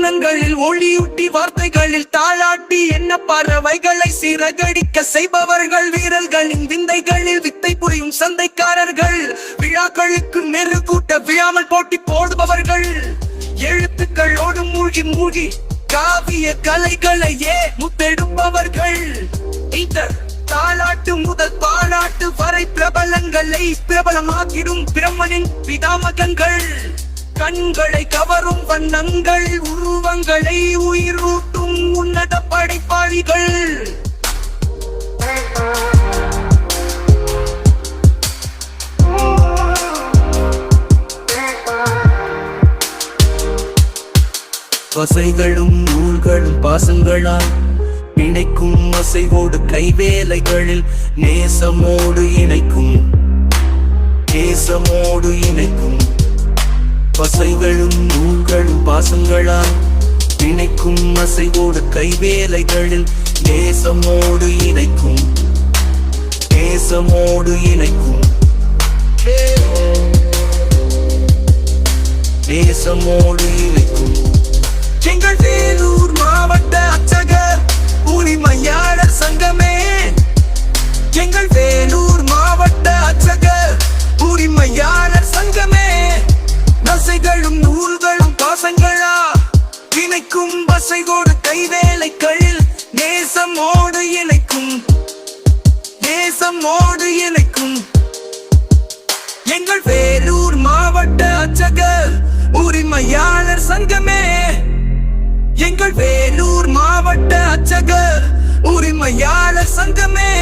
எண்ணங்களில் ஒளியூட்டி வார்த்தைகளில் தாளாட்டி என்ன பறவைகளை சிறகடிக்க செய்பவர்கள், வீரர்களின் விந்தைகளில் வித்தை புரியும் சந்தைக்காரர்கள், விழாக்களுக்கு மெருகூட்ட விழாமல் போட்டி போடுபவர்கள், எழுத்துக்களோடு மூழ்கி மூழ்கி காவிய கலைகளையே முத்தெடுப்பவர்கள். இந்த தாலாட்டு முதல் பாலாட்டு வரை பிரபலங்களை பிரபலமாக்கிடும் பிரம்மனின் பிதாமகங்கள். கண்களை கவரும் வண்ணங்கள், உருவங்களை உயிரூட்டும் உன்னத படைப்பாளிகள். வசைகளும் நூல்களும் பாசங்களால் இணைக்கும் அசைவோடு கைவேலைகளில் நேசமோடு இணைக்கும், நேசமோடு இணைக்கும். வசைகளும் நூல்களும் பாசங்களால் இணைக்கும் அசைவோடு கைவேலைகளில் நேசமோடு இணைக்கும், நேசமோடு இணைக்கும், நேசமோடு இணைக்கும். எங்கள் வேலூர் மாவட்ட அர்ச்சகர் உரிமையாளர் சங்கமே, எங்கள் வேலூர் மாவட்ட அர்ச்சகர் உரிமையாளர் சங்கமே, நசைகளும் நூல்களும் பாசங்களா இணைக்கும் பசைகோடு கைவேலைகளில் நேசமோடு இணைக்கும், நேசமோடு இணைக்கும். எங்கள் வேலூர் மாவட்ட அர்ச்சகர் உரிமையாளர் சங்கமே, எங்கள் வேலூர் மாவட்ட அர்ச்சகர் உரிமையாளர் சங்கமே.